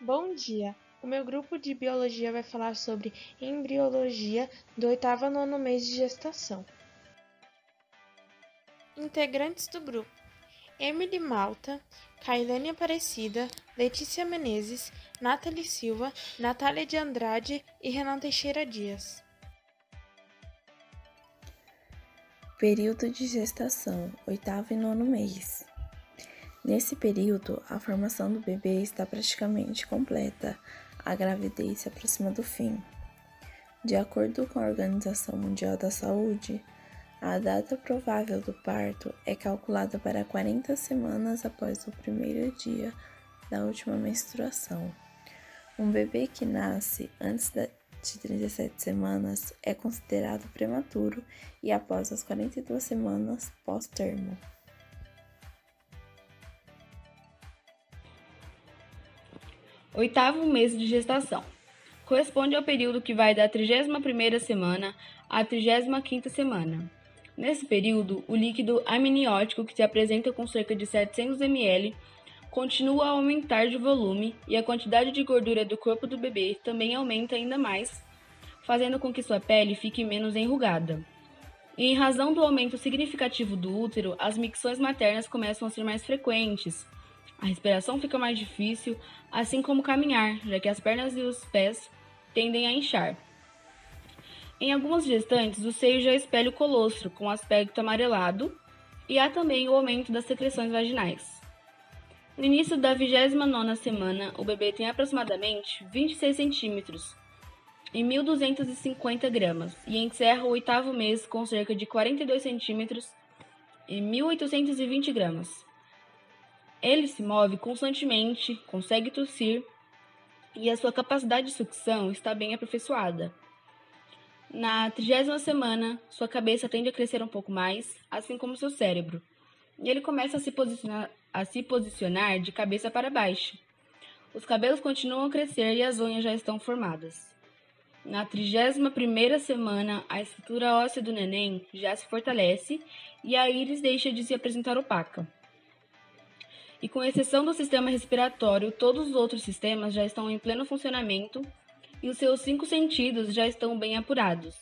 Bom dia! O meu grupo de biologia vai falar sobre embriologia do 8º ao 9º mês de gestação. Integrantes do grupo: Emily Malta, Kailane Aparecida, Letícia Menezes, Nathalie Silva, Natália de Andrade e Renan Teixeira Dias. Período de gestação, 8º e 9º mês. Nesse período, a formação do bebê está praticamente completa, a gravidez se aproxima do fim. De acordo com a Organização Mundial da Saúde, a data provável do parto é calculada para 40 semanas após o primeiro dia da última menstruação. Um bebê que nasce antes de 37 semanas é considerado prematuro e após as 42 semanas pós-termo. Oitavo mês de gestação. Corresponde ao período que vai da 31ª semana à 35ª semana. Nesse período, o líquido amniótico, que se apresenta com cerca de 700 ml, continua a aumentar de volume e a quantidade de gordura do corpo do bebê também aumenta ainda mais, fazendo com que sua pele fique menos enrugada. E em razão do aumento significativo do útero, as micções maternas começam a ser mais frequentes. A respiração fica mais difícil, assim como caminhar, já que as pernas e os pés tendem a inchar. Em algumas gestantes, o seio já espelha o colostro, com aspecto amarelado, e há também o aumento das secreções vaginais. No início da 29ª semana, o bebê tem aproximadamente 26 centímetros e 1.250 gramas, e encerra o 8º mês com cerca de 42 centímetros e 1.820 gramas. Ele se move constantemente, consegue tossir e a sua capacidade de sucção está bem aperfeiçoada. Na 30ª semana, sua cabeça tende a crescer um pouco mais, assim como seu cérebro, e ele começa a se posicionar de cabeça para baixo. Os cabelos continuam a crescer e as unhas já estão formadas. Na 31ª semana, a estrutura óssea do neném já se fortalece e a íris deixa de se apresentar opaca. E com exceção do sistema respiratório, todos os outros sistemas já estão em pleno funcionamento e os seus 5 sentidos já estão bem apurados.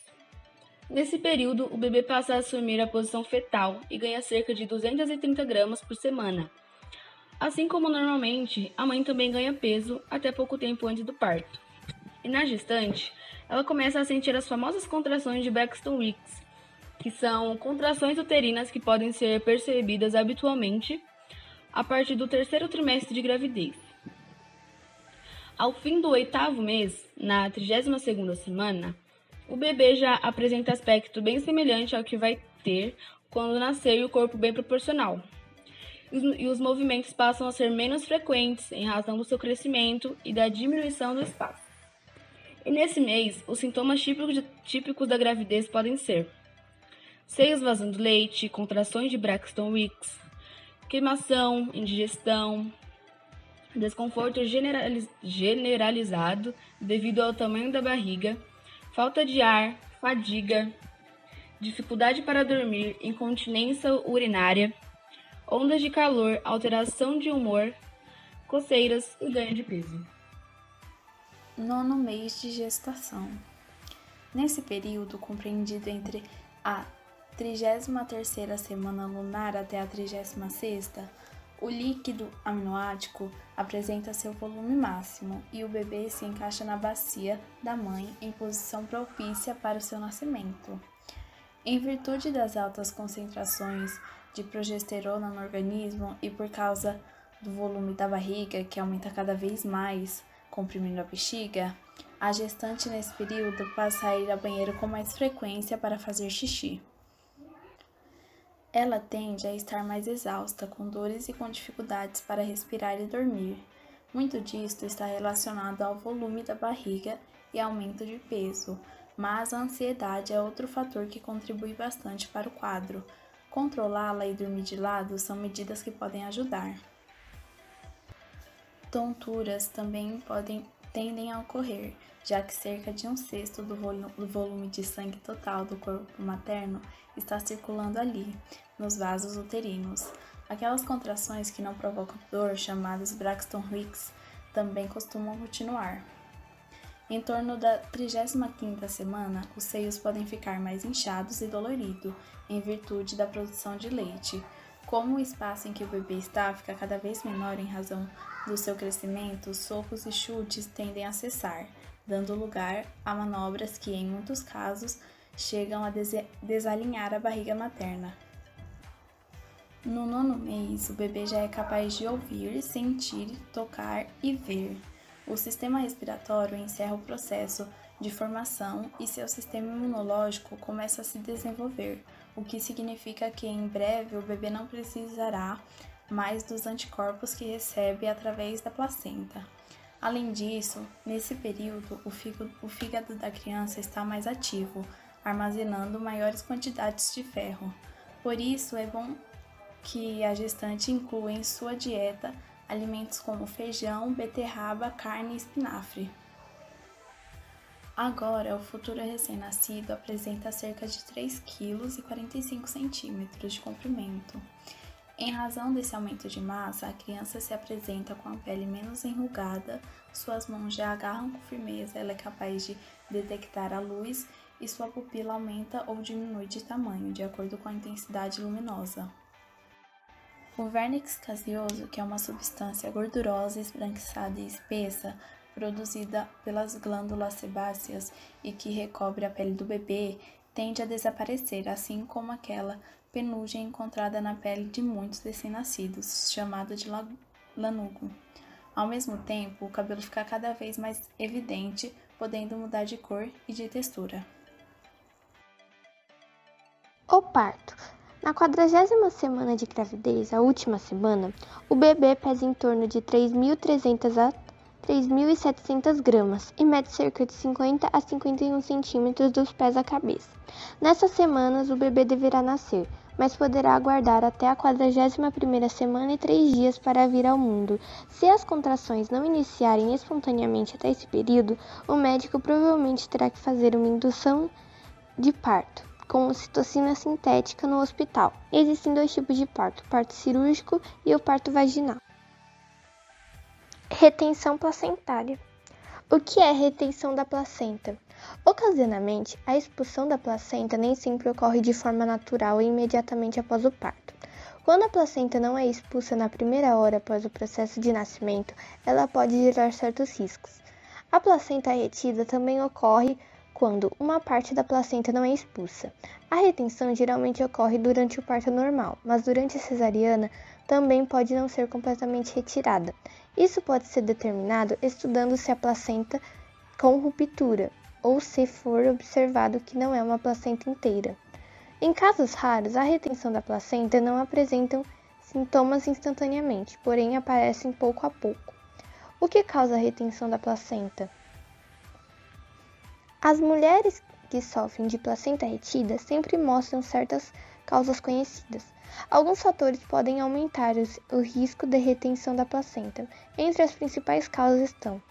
Nesse período, o bebê passa a assumir a posição fetal e ganha cerca de 230 gramas por semana. Assim como normalmente, a mãe também ganha peso até pouco tempo antes do parto. E na gestante, ela começa a sentir as famosas contrações de Braxton Hicks, que são contrações uterinas que podem ser percebidas habitualmente a partir do 3º trimestre de gravidez. Ao fim do 8º mês, na 32ª semana, o bebê já apresenta aspecto bem semelhante ao que vai ter quando nascer e o corpo bem proporcional. E os movimentos passam a ser menos frequentes em razão do seu crescimento e da diminuição do espaço. E nesse mês, os sintomas típicos da gravidez podem ser seios vazando leite, contrações de Braxton Hicks, queimação, indigestão, desconforto generalizado devido ao tamanho da barriga, falta de ar, fadiga, dificuldade para dormir, incontinência urinária, ondas de calor, alteração de humor, coceiras e ganho de peso. 9º mês de gestação. Nesse período, compreendido entre a 33ª semana lunar até a 36ª, o líquido amniótico apresenta seu volume máximo e o bebê se encaixa na bacia da mãe em posição propícia para o seu nascimento. Em virtude das altas concentrações de progesterona no organismo e por causa do volume da barriga, que aumenta cada vez mais, comprimindo a bexiga, a gestante nesse período passa a ir ao banheiro com mais frequência para fazer xixi. Ela tende a estar mais exausta, com dores e com dificuldades para respirar e dormir. Muito disto está relacionado ao volume da barriga e aumento de peso, mas a ansiedade é outro fator que contribui bastante para o quadro. Controlá-la e dormir de lado são medidas que podem ajudar. Tonturas também tendem a ocorrer, já que cerca de 1/6 do volume de sangue total do corpo materno está circulando ali, nos vasos uterinos. Aquelas contrações que não provocam dor, chamadas Braxton Hicks, também costumam continuar. Em torno da 35ª semana, os seios podem ficar mais inchados e doloridos, em virtude da produção de leite. Como o espaço em que o bebê está fica cada vez menor em razão do seu crescimento, socos e chutes tendem a cessar, dando lugar a manobras que, em muitos casos, chegam a desalinhar a barriga materna. No 9º mês, o bebê já é capaz de ouvir, sentir, tocar e ver. O sistema respiratório encerra o processo de formação e seu sistema imunológico começa a se desenvolver, o que significa que em breve o bebê não precisará mais dos anticorpos que recebe através da placenta. Além disso, nesse período, o fígado da criança está mais ativo, armazenando maiores quantidades de ferro. Por isso, é bom que a gestante inclua em sua dieta alimentos como feijão, beterraba, carne e espinafre. Agora, o futuro recém-nascido apresenta cerca de 3,45 kg de comprimento. Em razão desse aumento de massa, a criança se apresenta com a pele menos enrugada, suas mãos já agarram com firmeza, ela é capaz de detectar a luz e sua pupila aumenta ou diminui de tamanho, de acordo com a intensidade luminosa. O vernix caseoso, que é uma substância gordurosa, esbranquiçada e espessa, produzida pelas glândulas sebáceas e que recobre a pele do bebê, tende a desaparecer, assim como aquela penugem encontrada na pele de muitos recém-nascidos, chamada de lanugo. Ao mesmo tempo, o cabelo fica cada vez mais evidente, podendo mudar de cor e de textura. O parto. Na 40ª semana de gravidez, a última semana, o bebê pesa em torno de 3.300 a 3.700 gramas e mede cerca de 50 a 51 centímetros dos pés à cabeça. Nessas semanas, o bebê deverá nascer, mas poderá aguardar até a 41ª semana e 3 dias para vir ao mundo. Se as contrações não iniciarem espontaneamente até esse período, o médico provavelmente terá que fazer uma indução de parto com ocitocina sintética no hospital. Existem 2 tipos de parto, o parto cirúrgico e o parto vaginal. Retenção placentária. O que é retenção da placenta? Ocasionalmente, a expulsão da placenta nem sempre ocorre de forma natural e imediatamente após o parto. Quando a placenta não é expulsa na primeira hora após o processo de nascimento, ela pode gerar certos riscos. A placenta retida também ocorre quando uma parte da placenta não é expulsa. A retenção geralmente ocorre durante o parto normal, mas durante a cesariana também pode não ser completamente retirada. Isso pode ser determinado estudando se a placenta com ruptura ou se for observado que não é uma placenta inteira. Em casos raros, a retenção da placenta não apresenta sintomas instantaneamente, porém aparecem pouco a pouco. O que causa a retenção da placenta? As mulheres que sofrem de placenta retida sempre mostram certas causas conhecidas. Alguns fatores podem aumentar o risco de retenção da placenta. Entre as principais causas estão: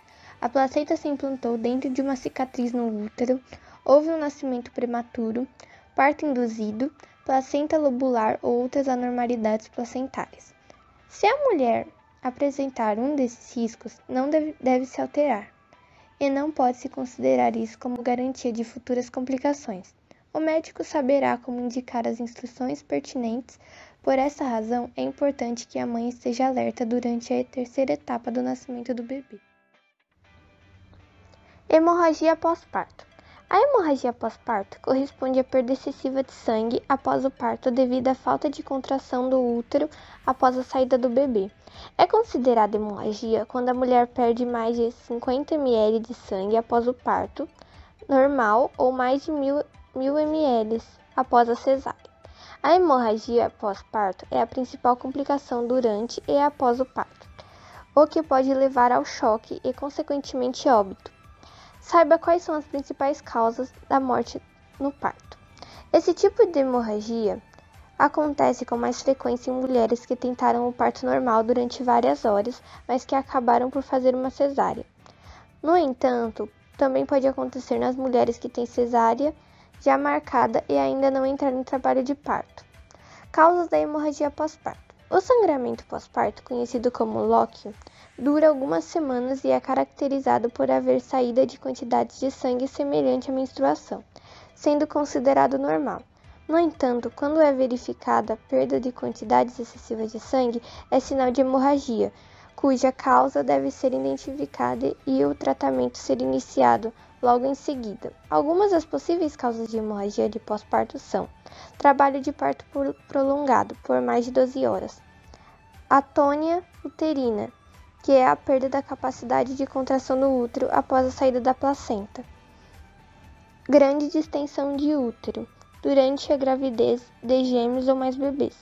a placenta se implantou dentro de uma cicatriz no útero, houve um nascimento prematuro, parto induzido, placenta lobular ou outras anormalidades placentárias. Se a mulher apresentar um desses riscos, não deve se alterar, e não pode-se considerar isso como garantia de futuras complicações. O médico saberá como indicar as instruções pertinentes. Por essa razão, é importante que a mãe esteja alerta durante a 3ª etapa do nascimento do bebê. Hemorragia pós-parto. A hemorragia pós-parto corresponde à perda excessiva de sangue após o parto devido à falta de contração do útero após a saída do bebê. É considerada hemorragia quando a mulher perde mais de 50 ml de sangue após o parto normal ou mais de 1.000 ml após a cesárea. A hemorragia pós-parto é a principal complicação durante e após o parto, o que pode levar ao choque e, consequentemente, óbito. Saiba quais são as principais causas da morte no parto. Esse tipo de hemorragia acontece com mais frequência em mulheres que tentaram o parto normal durante várias horas, mas que acabaram por fazer uma cesárea. No entanto, também pode acontecer nas mulheres que têm cesárea já marcada e ainda não entraram em trabalho de parto. Causas da hemorragia pós-parto. O sangramento pós-parto, conhecido como LOC, Dura algumas semanas e é caracterizado por haver saída de quantidades de sangue semelhante à menstruação, sendo considerado normal. No entanto, quando é verificada a perda de quantidades excessivas de sangue, é sinal de hemorragia, cuja causa deve ser identificada e o tratamento ser iniciado logo em seguida. Algumas das possíveis causas de hemorragia de pós-parto são: trabalho de parto prolongado por mais de 12 horas, atônia uterina, que é a perda da capacidade de contração do útero após a saída da placenta, grande distensão de útero durante a gravidez de gêmeos ou mais bebês,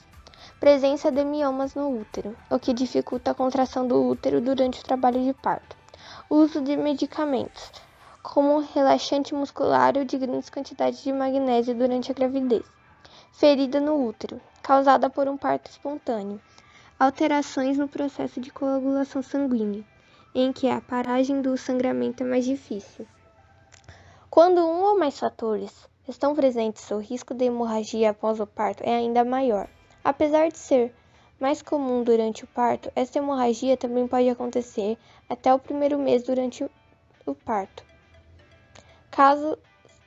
presença de miomas no útero, o que dificulta a contração do útero durante o trabalho de parto, uso de medicamentos, como relaxante muscular ou de grandes quantidades de magnésio durante a gravidez, ferida no útero, causada por um parto espontâneo, alterações no processo de coagulação sanguínea, em que a paragem do sangramento é mais difícil. Quando um ou mais fatores estão presentes, o risco de hemorragia após o parto é ainda maior. Apesar de ser mais comum durante o parto, esta hemorragia também pode acontecer até o primeiro mês durante o parto, caso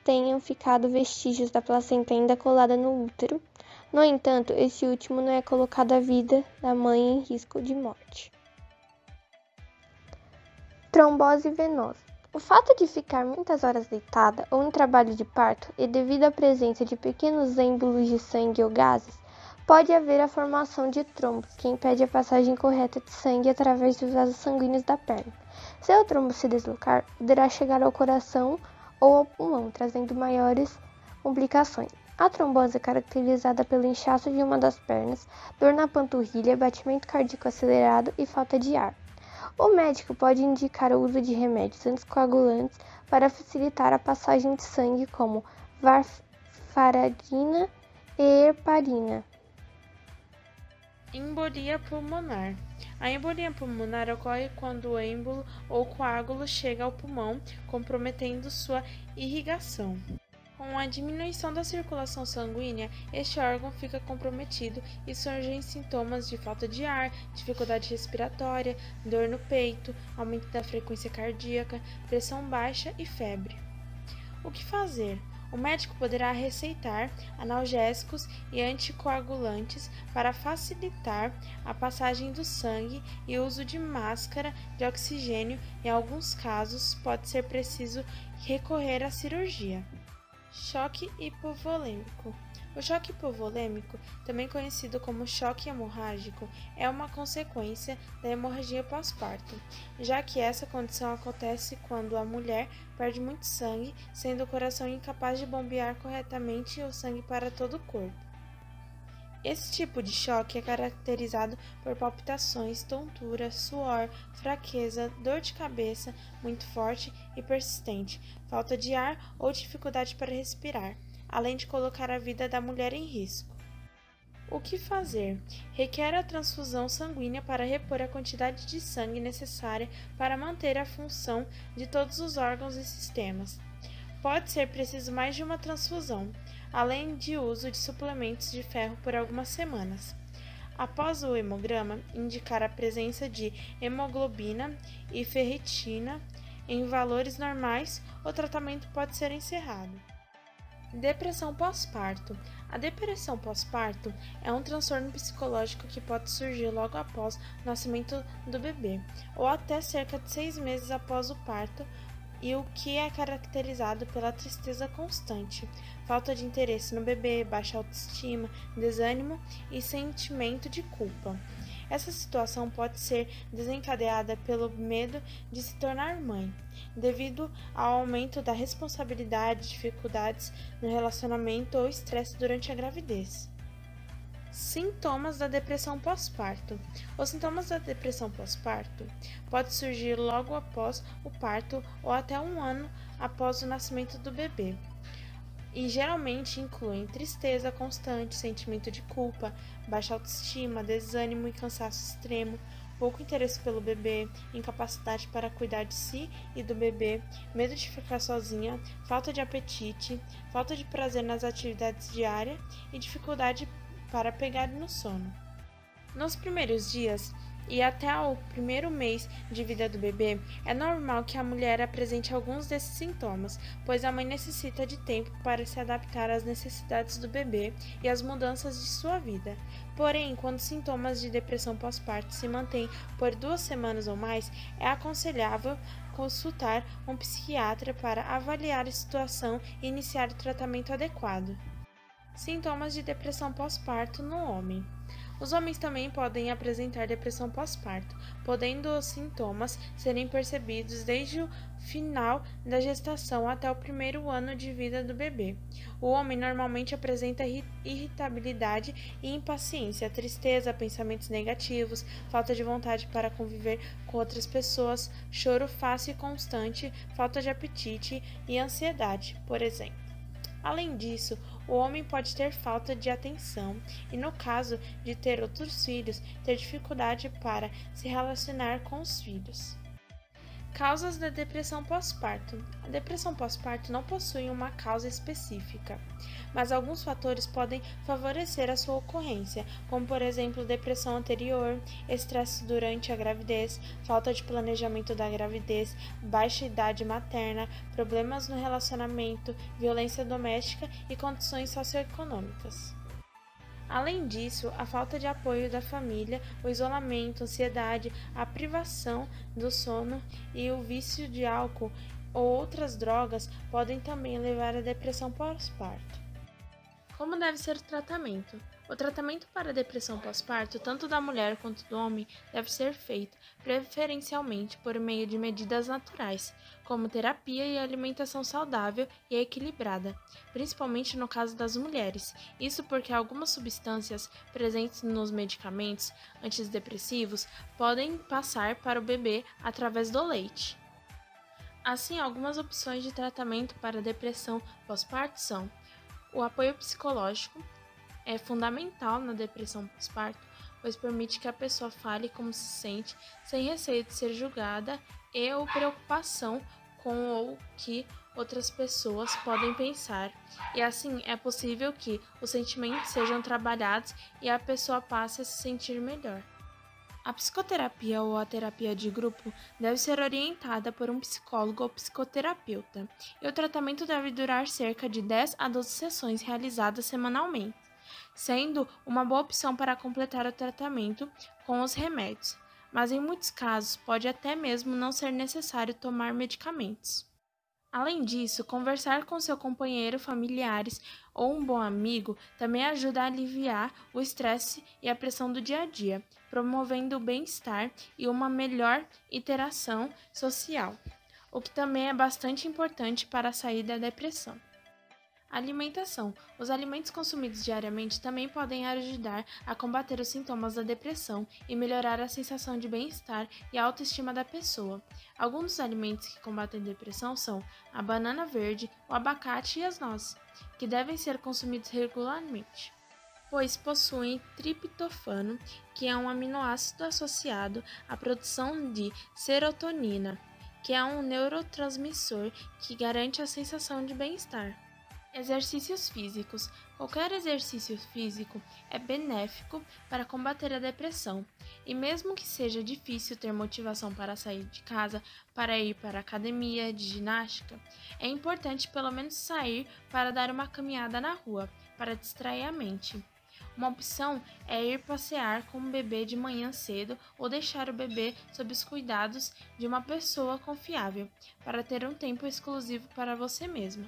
tenham ficado vestígios da placenta ainda colada no útero. No entanto, esse último não é colocado a vida da mãe em risco de morte. Trombose venosa. O fato de ficar muitas horas deitada ou em trabalho de parto e devido à presença de pequenos êmbolos de sangue ou gases, pode haver a formação de trombos, que impede a passagem correta de sangue através dos vasos sanguíneos da perna. Se o trombo se deslocar, poderá chegar ao coração ou ao pulmão, trazendo maiores complicações. A trombose é caracterizada pelo inchaço de uma das pernas, dor na panturrilha, batimento cardíaco acelerado e falta de ar. O médico pode indicar o uso de remédios anticoagulantes para facilitar a passagem de sangue, como varfarina e heparina. Embolia pulmonar. A embolia pulmonar ocorre quando o êmbolo ou coágulo chega ao pulmão, comprometendo sua irrigação. Com a diminuição da circulação sanguínea, este órgão fica comprometido e surgem sintomas de falta de ar, dificuldade respiratória, dor no peito, aumento da frequência cardíaca, pressão baixa e febre. O que fazer? O médico poderá receitar analgésicos e anticoagulantes para facilitar a passagem do sangue e o uso de máscara de oxigênio. Em alguns casos, pode ser preciso recorrer à cirurgia. Choque hipovolêmico. O choque hipovolêmico, também conhecido como choque hemorrágico, é uma consequência da hemorragia pós-parto, já que essa condição acontece quando a mulher perde muito sangue, sendo o coração incapaz de bombear corretamente o sangue para todo o corpo. Esse tipo de choque é caracterizado por palpitações, tontura, suor, fraqueza, dor de cabeça muito forte e persistente, falta de ar ou dificuldade para respirar, além de colocar a vida da mulher em risco. O que fazer? Requer a transfusão sanguínea para repor a quantidade de sangue necessária para manter a função de todos os órgãos e sistemas. Pode ser preciso mais de uma transfusão, além de uso de suplementos de ferro por algumas semanas. Após o hemograma, indicar a presença de hemoglobina e ferritina em valores normais, o tratamento pode ser encerrado. Depressão pós-parto. A depressão pós-parto é um transtorno psicológico que pode surgir logo após o nascimento do bebê, ou até cerca de 6 meses após o parto, e o que é caracterizado pela tristeza constante, falta de interesse no bebê, baixa autoestima, desânimo e sentimento de culpa. Essa situação pode ser desencadeada pelo medo de se tornar mãe, devido ao aumento da responsabilidade, dificuldades no relacionamento ou estresse durante a gravidez. Sintomas da depressão pós-parto. Os sintomas da depressão pós-parto podem surgir logo após o parto ou até 1 ano após o nascimento do bebê, e geralmente incluem tristeza constante, sentimento de culpa, baixa autoestima, desânimo e cansaço extremo, pouco interesse pelo bebê, incapacidade para cuidar de si e do bebê, medo de ficar sozinha, falta de apetite, falta de prazer nas atividades diárias e dificuldade para pegar no sono. Nos primeiros dias, e até o primeiro mês de vida do bebê, é normal que a mulher apresente alguns desses sintomas, pois a mãe necessita de tempo para se adaptar às necessidades do bebê e às mudanças de sua vida. Porém, quando sintomas de depressão pós-parto se mantêm por 2 semanas ou mais, é aconselhável consultar um psiquiatra para avaliar a situação e iniciar o tratamento adequado. Sintomas de depressão pós-parto no homem. Os homens também podem apresentar depressão pós-parto, podendo os sintomas serem percebidos desde o final da gestação até o primeiro ano de vida do bebê. O homem normalmente apresenta irritabilidade e impaciência, tristeza, pensamentos negativos, falta de vontade para conviver com outras pessoas, choro fácil e constante, falta de apetite e ansiedade, por exemplo. Além disso, o homem pode ter falta de atenção e, no caso de ter outros filhos, ter dificuldade para se relacionar com os filhos. Causas da depressão pós-parto. A depressão pós-parto não possui uma causa específica, mas alguns fatores podem favorecer a sua ocorrência, como por exemplo depressão anterior, estresse durante a gravidez, falta de planejamento da gravidez, baixa idade materna, problemas no relacionamento, violência doméstica e condições socioeconômicas. Além disso, a falta de apoio da família, o isolamento, a ansiedade, a privação do sono e o vício de álcool ou outras drogas podem também levar à depressão pós-parto. Como deve ser o tratamento? O tratamento para a depressão pós-parto, tanto da mulher quanto do homem, deve ser feito preferencialmente por meio de medidas naturais, como terapia e alimentação saudável e equilibrada, principalmente no caso das mulheres. Isso porque algumas substâncias presentes nos medicamentos antidepressivos podem passar para o bebê através do leite. Assim, algumas opções de tratamento para a depressão pós-parto são: o apoio psicológico é fundamental na depressão pós-parto, pois permite que a pessoa fale como se sente, sem receio de ser julgada e ou preocupação com o que outras pessoas podem pensar, e assim é possível que os sentimentos sejam trabalhados e a pessoa passe a se sentir melhor. A psicoterapia ou a terapia de grupo deve ser orientada por um psicólogo ou psicoterapeuta, e o tratamento deve durar cerca de 10 a 12 sessões realizadas semanalmente, sendo uma boa opção para completar o tratamento com os remédios, mas em muitos casos pode até mesmo não ser necessário tomar medicamentos. Além disso, conversar com seu companheiro, familiares ou um bom amigo também ajuda a aliviar o estresse e a pressão do dia a dia, promovendo o bem-estar e uma melhor interação social, o que também é bastante importante para sair da depressão. Alimentação. Os alimentos consumidos diariamente também podem ajudar a combater os sintomas da depressão e melhorar a sensação de bem-estar e a autoestima da pessoa. Alguns dos alimentos que combatem a depressão são a banana verde, o abacate e as nozes, que devem ser consumidos regularmente, pois possuem triptofano, que é um aminoácido associado à produção de serotonina, que é um neurotransmissor que garante a sensação de bem-estar. Exercícios físicos. Qualquer exercício físico é benéfico para combater a depressão, e mesmo que seja difícil ter motivação para sair de casa, para ir para a academia de ginástica, é importante pelo menos sair para dar uma caminhada na rua, para distrair a mente. Uma opção é ir passear com o bebê de manhã cedo ou deixar o bebê sob os cuidados de uma pessoa confiável, para ter um tempo exclusivo para você mesma.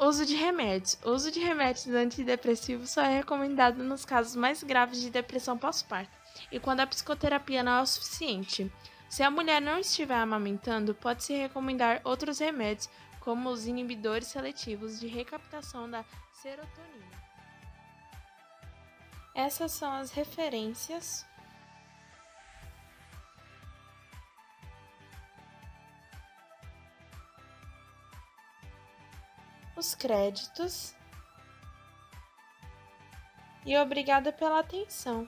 Uso de remédios. O uso de remédios antidepressivos só é recomendado nos casos mais graves de depressão pós-parto e quando a psicoterapia não é o suficiente. Se a mulher não estiver amamentando, pode-se recomendar outros remédios, como os inibidores seletivos de recaptação da serotonina. Essas são as referências os créditos e obrigada pela atenção.